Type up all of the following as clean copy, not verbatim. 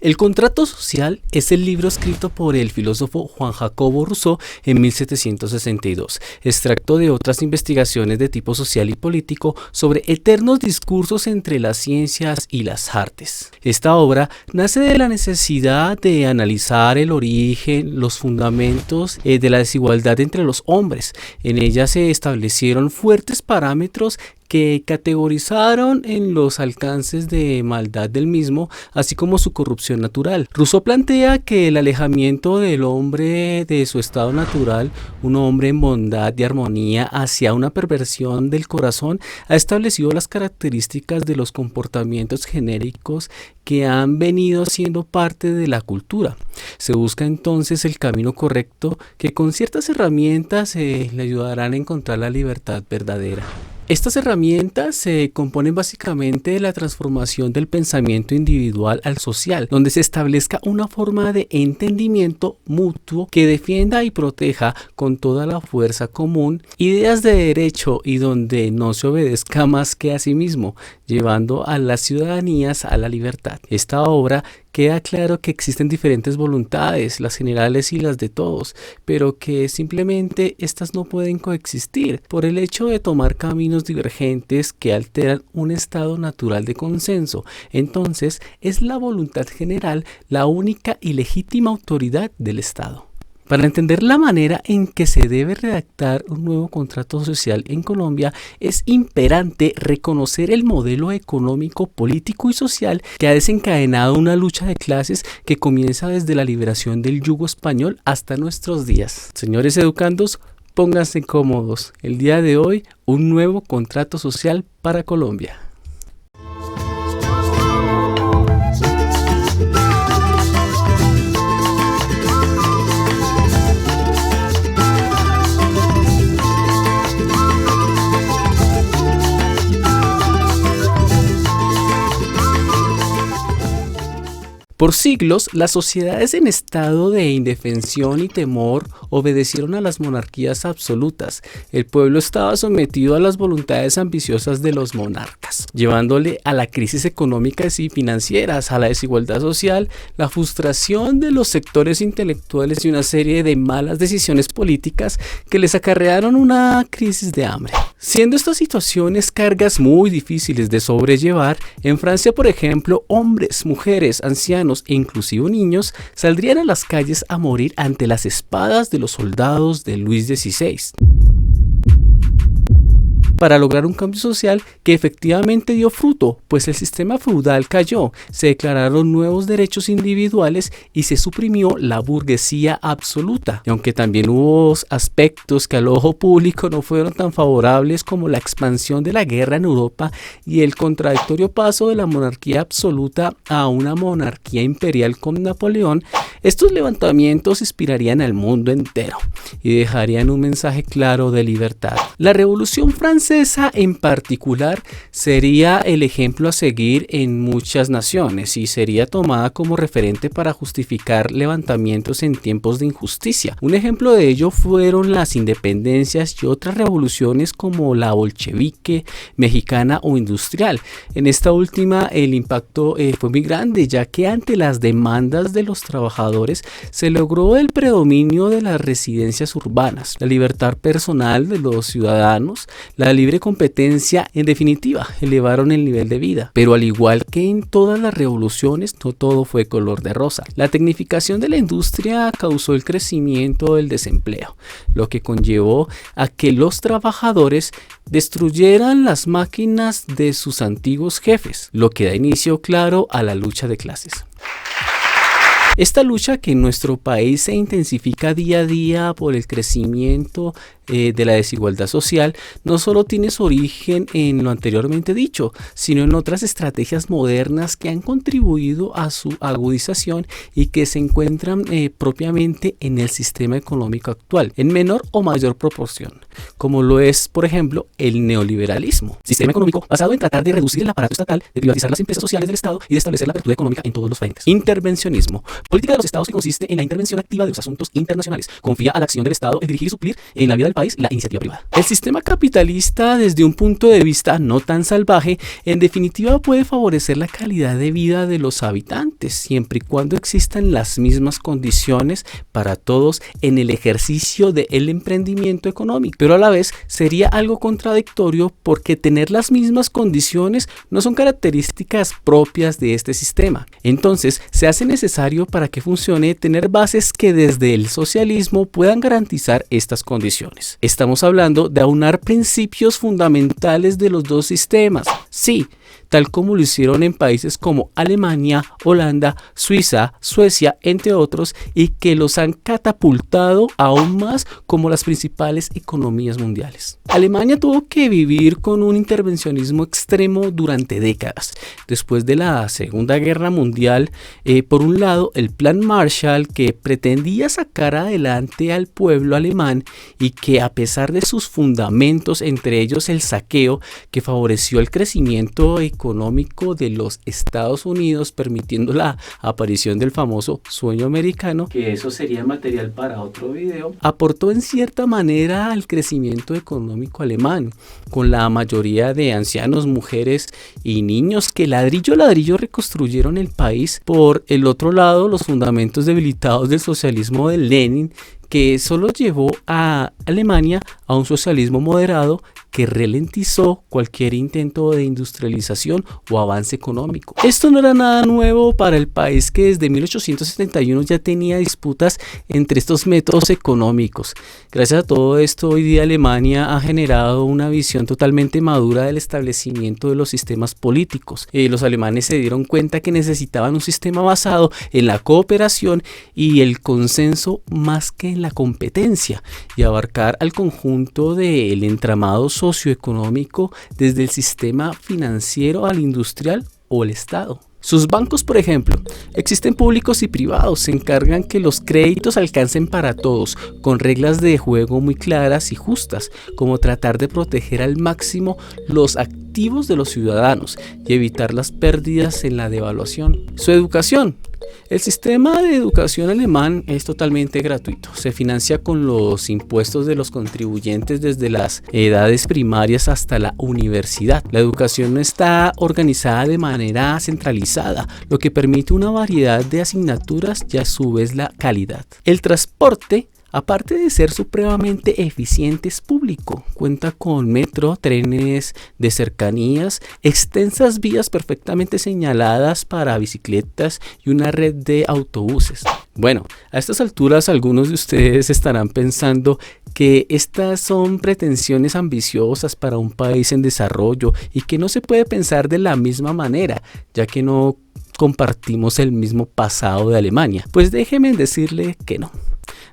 El contrato social es el libro escrito por el filósofo Juan Jacobo Rousseau en 1762, extracto de otras investigaciones de tipo social y político sobre eternos discursos entre las ciencias y las artes. Esta obra nace de la necesidad de analizar el origen, los fundamentos de la desigualdad entre los hombres. En ella se establecieron fuertes parámetros que categorizaron en los alcances de maldad del mismo, así como su corrupción natural. Rousseau plantea que el alejamiento del hombre de su estado natural, un hombre en bondad y armonía, hacia una perversión del corazón, ha establecido las características de los comportamientos genéricos que han venido siendo parte de la cultura. Se busca entonces el camino correcto que con ciertas herramientas le ayudarán a encontrar la libertad verdadera. Estas herramientas se componen básicamente de la transformación del pensamiento individual al social, donde se establezca una forma de entendimiento mutuo que defienda y proteja con toda la fuerza común ideas de derecho y donde no se obedezca más que a sí mismo, llevando a las ciudadanías a la libertad. Esta obra queda claro que existen diferentes voluntades, las generales y las de todos, pero que simplemente estas no pueden coexistir por el hecho de tomar caminos divergentes que alteran un estado natural de consenso. Entonces, es la voluntad general la única y legítima autoridad del Estado. Para entender la manera en que se debe redactar un nuevo contrato social en Colombia, es imperante reconocer el modelo económico, político y social que ha desencadenado una lucha de clases que comienza desde la liberación del yugo español hasta nuestros días. Señores educandos, pónganse cómodos. El día de hoy, un nuevo contrato social para Colombia. Por siglos, las sociedades en estado de indefensión y temor obedecieron a las monarquías absolutas. El pueblo estaba sometido a las voluntades ambiciosas de los monarcas, llevándole a la crisis económicas y financieras, a la desigualdad social, la frustración de los sectores intelectuales y una serie de malas decisiones políticas que les acarrearon una crisis de hambre. Siendo estas situaciones cargas muy difíciles de sobrellevar, en Francia, por ejemplo, hombres, mujeres, ancianos e inclusive niños saldrían a las calles a morir ante las espadas de los soldados de Luis XVI. Para lograr un cambio social que efectivamente dio fruto, pues el sistema feudal cayó, se declararon nuevos derechos individuales y se suprimió la burguesía absoluta. Y aunque también hubo aspectos que al ojo público no fueron tan favorables como la expansión de la guerra en Europa y el contradictorio paso de la monarquía absoluta a una monarquía imperial con Napoleón, estos levantamientos inspirarían al mundo entero y dejarían un mensaje claro de libertad. La Revolución Francesa en particular sería el ejemplo a seguir en muchas naciones y sería tomada como referente para justificar levantamientos en tiempos de injusticia. Un ejemplo de ello fueron las independencias y otras revoluciones como la bolchevique, mexicana o industrial. En esta última el impacto fue muy grande, ya que ante las demandas de los trabajadores se logró el predominio de las residencias urbanas, la libertad personal de los ciudadanos, la libre competencia, en definitiva, elevaron el nivel de vida. Pero al igual que en todas las revoluciones, no todo fue color de rosa. La tecnificación de la industria causó el crecimiento del desempleo, lo que conllevó a que los trabajadores destruyeran las máquinas de sus antiguos jefes, lo que da inicio claro a la lucha de clases. Esta lucha que en nuestro país se intensifica día a día por el crecimiento de la desigualdad social, no solo tiene su origen en lo anteriormente dicho, sino en otras estrategias modernas que han contribuido a su agudización y que se encuentran propiamente en el sistema económico actual, en menor o mayor proporción, como lo es, por ejemplo, el neoliberalismo, sistema económico basado en tratar de reducir el aparato estatal, de privatizar las empresas sociales del Estado y de establecer la apertura económica en todos los frentes. Intervencionismo, política de los estados que consiste en la intervención activa de los asuntos internacionales, confía a la acción del Estado en dirigir y suplir en la vida del país país la iniciativa privada. El sistema capitalista, desde un punto de vista no tan salvaje, en definitiva puede favorecer la calidad de vida de los habitantes, siempre y cuando existan las mismas condiciones para todos en el ejercicio del emprendimiento económico. Pero a la vez sería algo contradictorio porque tener las mismas condiciones no son características propias de este sistema. Entonces, se hace necesario para que funcione tener bases que desde el socialismo puedan garantizar estas condiciones. Estamos hablando de aunar principios fundamentales de los dos sistemas. Sí, tal como lo hicieron en países como Alemania, Holanda, Suiza, Suecia, entre otros, y que los han catapultado aún más como las principales economías mundiales. Alemania tuvo que vivir con un intervencionismo extremo durante décadas. Después de la Segunda Guerra Mundial, por un lado, el Plan Marshall, que pretendía sacar adelante al pueblo alemán y que a pesar de sus fundamentos, entre ellos el saqueo, que favoreció el crecimiento económico de los Estados Unidos, permitiendo la aparición del famoso sueño americano, que eso sería material para otro video, aportó en cierta manera al crecimiento económico alemán, con la mayoría de ancianos, mujeres y niños que ladrillo a ladrillo reconstruyeron el país. Por el otro lado, los fundamentos debilitados del socialismo de Lenin, que solo llevó a Alemania a un socialismo moderado que ralentizó cualquier intento de industrialización o avance económico. Esto no era nada nuevo para el país, que desde 1871 ya tenía disputas entre estos métodos económicos. Gracias a todo esto, hoy día Alemania ha generado una visión totalmente madura del establecimiento de los sistemas políticos. Los alemanes se dieron cuenta que necesitaban un sistema basado en la cooperación y el consenso más que en la competencia, y abarcar al conjunto del entramado socioeconómico, desde el sistema financiero al industrial o el Estado. Sus bancos, por ejemplo, existen públicos y privados, se encargan que los créditos alcancen para todos, con reglas de juego muy claras y justas, como tratar de proteger al máximo los activos de los ciudadanos y evitar las pérdidas en la devaluación. Su educación. El sistema de educación alemán es totalmente gratuito. Se financia con los impuestos de los contribuyentes desde las edades primarias hasta la universidad. La educación no está organizada de manera centralizada, lo que permite una variedad de asignaturas y a su vez la calidad. El transporte, aparte de ser supremamente eficiente, es público. Cuenta con metro, trenes de cercanías, extensas vías perfectamente señaladas para bicicletas y una red de autobuses. Bueno, a estas alturas algunos de ustedes estarán pensando que estas son pretensiones ambiciosas para un país en desarrollo y que no se puede pensar de la misma manera, ya que no compartimos el mismo pasado de Alemania. Pues déjenme decirle que no.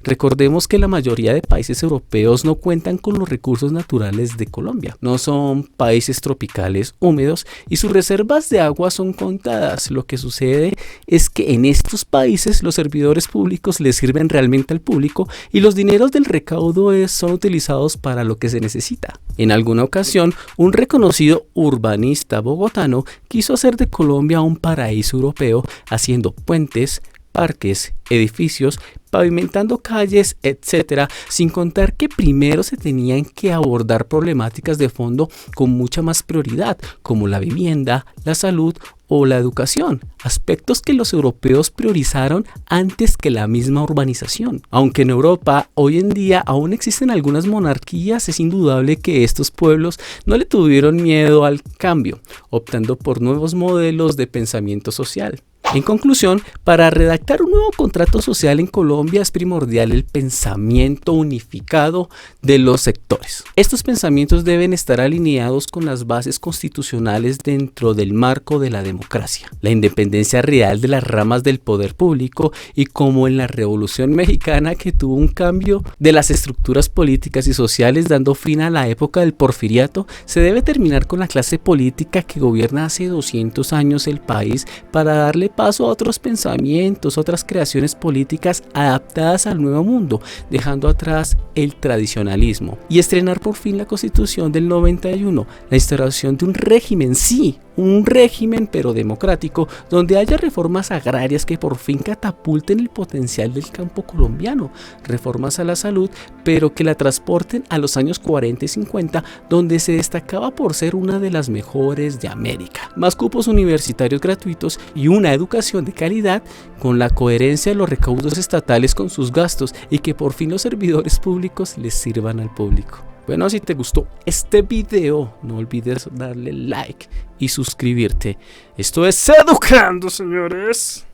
Recordemos que la mayoría de países europeos no cuentan con los recursos naturales de Colombia. No son países tropicales húmedos y sus reservas de agua son contadas. Lo que sucede es que en estos países los servidores públicos les sirven realmente al público y los dineros del recaudo son utilizados para lo que se necesita. En alguna ocasión, un reconocido urbanista bogotano quiso hacer de Colombia un paraíso europeo, haciendo puentes, parques, edificios, pavimentando calles, etcétera, sin contar que primero se tenían que abordar problemáticas de fondo con mucha más prioridad, como la vivienda, la salud o la educación, aspectos que los europeos priorizaron antes que la misma urbanización. Aunque en Europa hoy en día aún existen algunas monarquías, es indudable que estos pueblos no le tuvieron miedo al cambio, optando por nuevos modelos de pensamiento social. En conclusión, para redactar un nuevo contrato social en Colombia es primordial el pensamiento unificado de los sectores. Estos pensamientos deben estar alineados con las bases constitucionales dentro del marco de la democracia, la independencia real de las ramas del poder público y, como en la Revolución Mexicana, que tuvo un cambio de las estructuras políticas y sociales dando fin a la época del porfiriato, se debe terminar con la clase política que gobierna hace 200 años el país para darle paso a otros pensamientos, otras creaciones políticas adaptadas al nuevo mundo, dejando atrás el tradicionalismo y estrenar por fin la Constitución del 91, la instauración de un régimen, sí, un régimen pero democrático, donde haya reformas agrarias que por fin catapulten el potencial del campo colombiano, reformas a la salud, pero que la transporten a los años 40 y 50, donde se destacaba por ser una de las mejores de América. Más cupos universitarios gratuitos y una educación de calidad con la coherencia de los recaudos estatales con sus gastos, y que por fin los servidores públicos les sirvan al público. Bueno, si te gustó este video, no olvides darle like y suscribirte. Esto es Educando, señores.